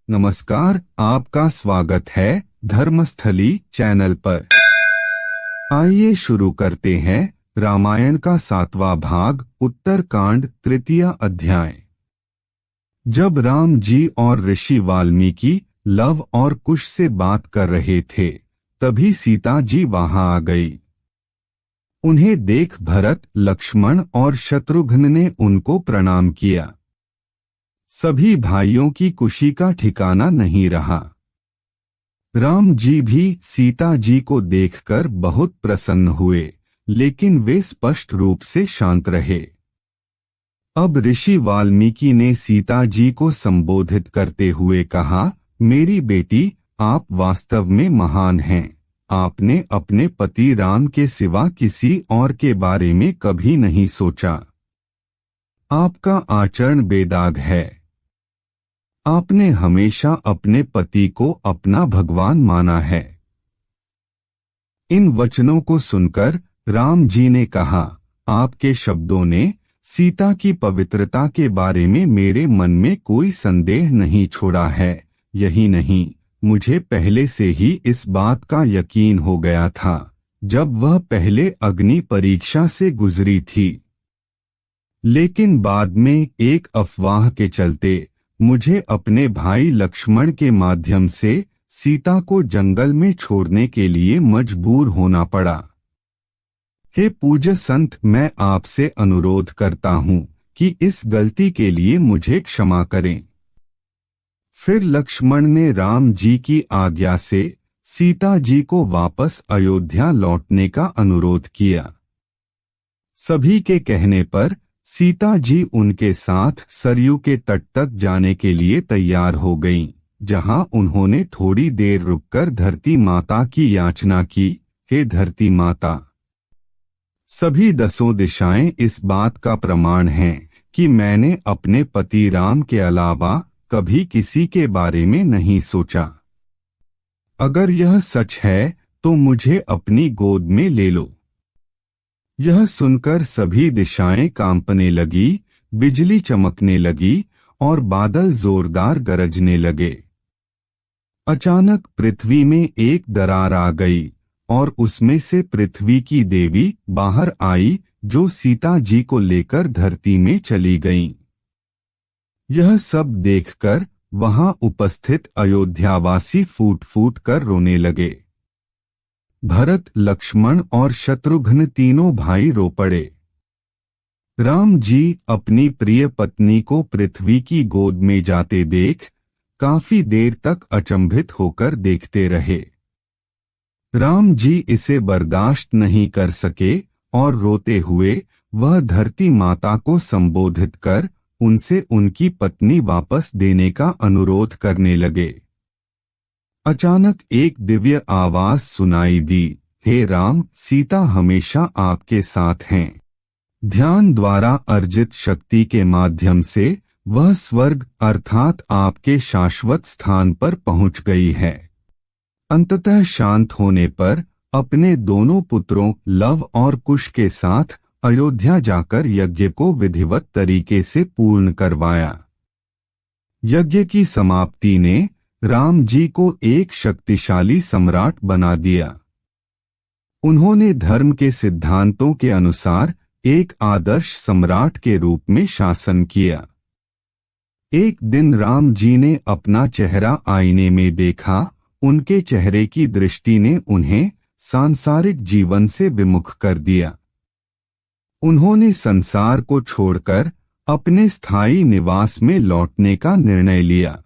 नमस्कार, आपका स्वागत है धर्मस्थली चैनल पर। आइए शुरू करते हैं रामायण का 7वां भाग, उत्तरकांड, तृतीय अध्याय। जब राम जी और ऋषि वाल्मीकि लव और कुश से बात कर रहे थे, तभी सीता जी वहां आ गई। उन्हें देख भरत, लक्ष्मण और शत्रुघ्न ने उनको प्रणाम किया। सभी भाइयों की खुशी का ठिकाना नहीं रहा। राम जी भी सीता जी को देखकर बहुत प्रसन्न हुए, लेकिन वे स्पष्ट रूप से शांत रहे। अब ऋषि वाल्मीकि ने सीता जी को संबोधित करते हुए कहा, मेरी बेटी, आप वास्तव में महान हैं। आपने अपने पति राम के सिवा किसी और के बारे में कभी नहीं सोचा। आपका आचरण बेदाग है। आपने हमेशा अपने पति को अपना भगवान माना है। इन वचनों को सुनकर राम जी ने कहा, आपके शब्दों ने सीता की पवित्रता के बारे में मेरे मन में कोई संदेह नहीं छोड़ा है। यही नहीं, मुझे पहले से ही इस बात का यकीन हो गया था, जब वह पहले अग्नि परीक्षा से गुजरी थी। लेकिन बाद में एक अफवाह के चलते मुझे अपने भाई लक्ष्मण के माध्यम से सीता को जंगल में छोड़ने के लिए मजबूर होना पड़ा। हे पूज्य संत, मैं आपसे अनुरोध करता हूँ कि इस गलती के लिए मुझे क्षमा करें। फिर लक्ष्मण ने राम जी की आज्ञा से सीता जी को वापस अयोध्या लौटने का अनुरोध किया। सभी के कहने पर सीता जी उनके साथ सरयू के तट तक जाने के लिए तैयार हो गईं, जहां उन्होंने थोड़ी देर रुककर धरती माता की याचना की, हे धरती माता, सभी 10 दिशाएं इस बात का प्रमाण हैं कि मैंने अपने पति राम के अलावा कभी किसी के बारे में नहीं सोचा। अगर यह सच है तो मुझे अपनी गोद में ले लो। यह सुनकर सभी दिशाएं कांपने लगी, बिजली चमकने लगी और बादल जोरदार गरजने लगे। अचानक पृथ्वी में एक दरार आ गई और उसमें से पृथ्वी की देवी बाहर आई, जो सीता जी को लेकर धरती में चली गईं। यह सब देखकर वहां उपस्थित अयोध्यावासी फूट फूट कर रोने लगे। भरत, लक्ष्मण और शत्रुघ्न तीनों भाई रो पड़े। राम जी अपनी प्रिय पत्नी को पृथ्वी की गोद में जाते देख काफी देर तक अचंभित होकर देखते रहे। राम जी इसे बर्दाश्त नहीं कर सके और रोते हुए वह धरती माता को संबोधित कर उनसे उनकी पत्नी वापस देने का अनुरोध करने लगे। अचानक एक दिव्य आवाज सुनाई दी, हे राम, सीता हमेशा आपके साथ हैं। ध्यान द्वारा अर्जित शक्ति के माध्यम से वह स्वर्ग अर्थात आपके शाश्वत स्थान पर पहुंच गई है। अंततः शांत होने पर अपने दोनों पुत्रों लव और कुश के साथ अयोध्या जाकर यज्ञ को विधिवत तरीके से पूर्ण करवाया। यज्ञ की समाप्ति ने राम जी को एक शक्तिशाली सम्राट बना दिया। उन्होंने धर्म के सिद्धांतों के अनुसार एक आदर्श सम्राट के रूप में शासन किया। एक दिन राम जी ने अपना चेहरा आईने में देखा। उनके चेहरे की दृष्टि ने उन्हें सांसारिक जीवन से विमुख कर दिया। उन्होंने संसार को छोड़कर अपने स्थायी निवास में लौटने का निर्णय लिया।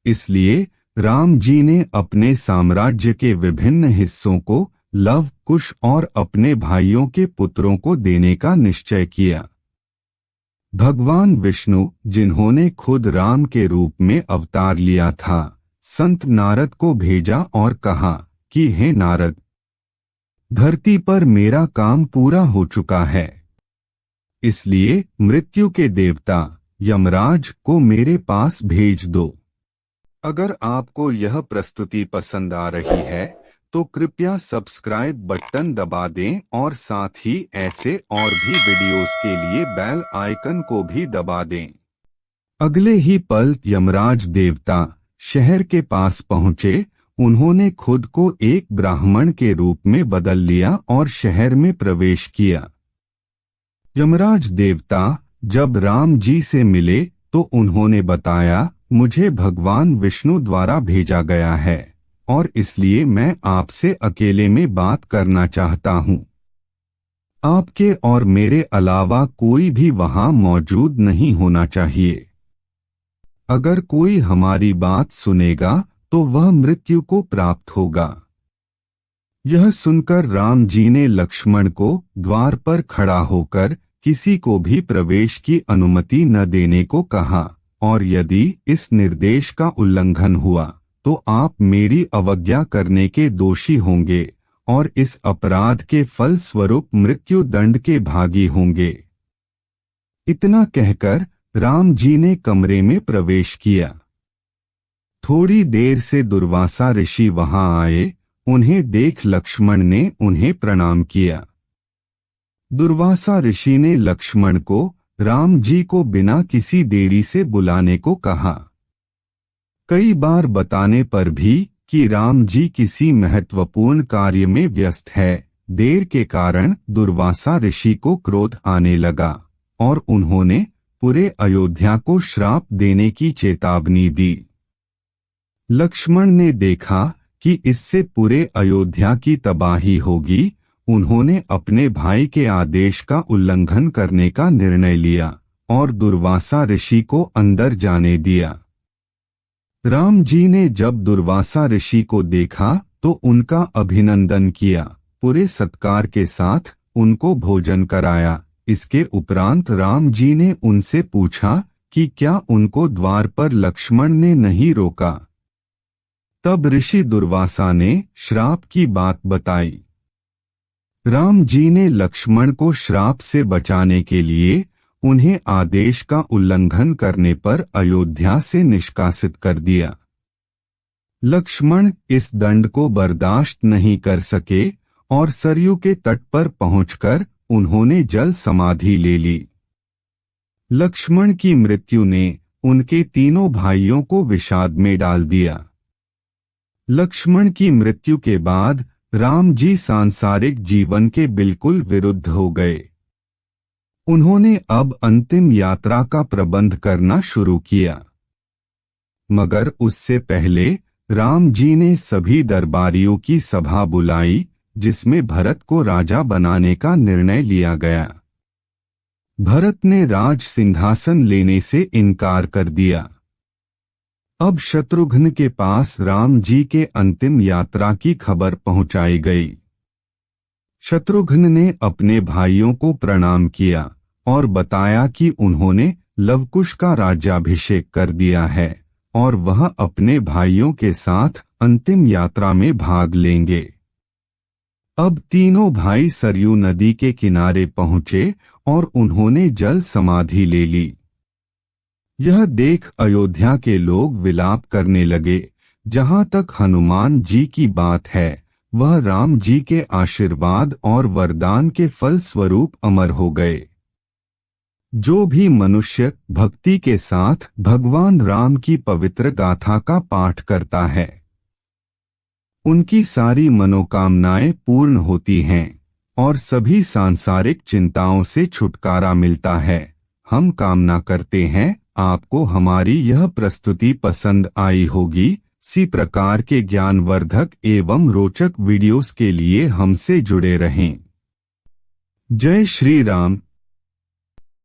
इसलिए राम जी ने अपने साम्राज्य के विभिन्न हिस्सों को लव, कुश और अपने भाइयों के पुत्रों को देने का निश्चय किया। भगवान विष्णु, जिन्होंने खुद राम के रूप में अवतार लिया था, संत नारद को भेजा और कहा कि हे नारद, धरती पर मेरा काम पूरा हो चुका है, इसलिए मृत्यु के देवता यमराज को मेरे पास भेज दो। अगर आपको यह प्रस्तुति पसंद आ रही है तो कृपया सब्सक्राइब बटन दबा दें और साथ ही ऐसे और भी वीडियोस के लिए बेल आइकन को भी दबा दें। अगले ही पल यमराज देवता शहर के पास पहुंचे। उन्होंने खुद को एक ब्राह्मण के रूप में बदल लिया और शहर में प्रवेश किया। यमराज देवता जब राम जी से मिले तो उन्होंने बताया, मुझे भगवान विष्णु द्वारा भेजा गया है और इसलिए मैं आपसे अकेले में बात करना चाहता हूं। आपके और मेरे अलावा कोई भी वहां मौजूद नहीं होना चाहिए। अगर कोई हमारी बात सुनेगा तो वह मृत्यु को प्राप्त होगा। यह सुनकर राम जी ने लक्ष्मण को द्वार पर खड़ा होकर किसी को भी प्रवेश की अनुमति न देने को कहा, और यदि इस निर्देश का उल्लंघन हुआ तो आप मेरी अवज्ञा करने के दोषी होंगे और इस अपराध के फल स्वरूप मृत्यु दंड के भागी होंगे। इतना कहकर राम जी ने कमरे में प्रवेश किया। थोड़ी देर से दुर्वासा ऋषि वहां आए। उन्हें देख लक्ष्मण ने उन्हें प्रणाम किया। दुर्वासा ऋषि ने लक्ष्मण को राम जी को बिना किसी देरी से बुलाने को कहा। कई बार बताने पर भी कि राम जी किसी महत्वपूर्ण कार्य में व्यस्त है, देर के कारण दुर्वासा ऋषि को क्रोध आने लगा और उन्होंने पूरे अयोध्या को श्राप देने की चेतावनी दी। लक्ष्मण ने देखा कि इससे पूरे अयोध्या की तबाही होगी। उन्होंने अपने भाई के आदेश का उल्लंघन करने का निर्णय लिया और दुर्वासा ऋषि को अंदर जाने दिया। राम जी ने जब दुर्वासा ऋषि को देखा तो उनका अभिनंदन किया, पूरे सत्कार के साथ उनको भोजन कराया। इसके उपरांत राम जी ने उनसे पूछा कि क्या उनको द्वार पर लक्ष्मण ने नहीं रोका। तब ऋषि दुर्वासा ने श्राप की बात बताई। राम जी ने लक्ष्मण को श्राप से बचाने के लिए उन्हें आदेश का उल्लंघन करने पर अयोध्या से निष्कासित कर दिया। लक्ष्मण इस दंड को बर्दाश्त नहीं कर सके और सरयू के तट पर पहुंचकर उन्होंने जल समाधि ले ली। लक्ष्मण की मृत्यु ने उनके तीनों भाइयों को विषाद में डाल दिया। लक्ष्मण की मृत्यु के बाद राम जी सांसारिक जीवन के बिल्कुल विरुद्ध हो गए। उन्होंने अब अंतिम यात्रा का प्रबंध करना शुरू किया। मगर उससे पहले राम जी ने सभी दरबारियों की सभा बुलाई, जिसमें भरत को राजा बनाने का निर्णय लिया गया। भरत ने राज सिंहासन लेने से इनकार कर दिया। अब शत्रुघ्न के पास राम जी के अंतिम यात्रा की खबर पहुंचाई गई। शत्रुघ्न ने अपने भाइयों को प्रणाम किया और बताया कि उन्होंने लवकुश का राज्याभिषेक कर दिया है और वह अपने भाइयों के साथ अंतिम यात्रा में भाग लेंगे। अब तीनों भाई सरयू नदी के किनारे पहुंचे और उन्होंने जल समाधि ले ली। यह देख अयोध्या के लोग विलाप करने लगे। जहां तक हनुमान जी की बात है, वह राम जी के आशीर्वाद और वरदान के फल स्वरूप अमर हो गए। जो भी मनुष्य भक्ति के साथ भगवान राम की पवित्र गाथा का पाठ करता है, उनकी सारी मनोकामनाएं पूर्ण होती हैं और सभी सांसारिक चिंताओं से छुटकारा मिलता है। हम कामना करते हैं आपको हमारी यह प्रस्तुति पसंद आई होगी। इसी प्रकार के ज्ञानवर्धक एवं रोचक वीडियोस के लिए हमसे जुड़े रहें। जय श्री राम।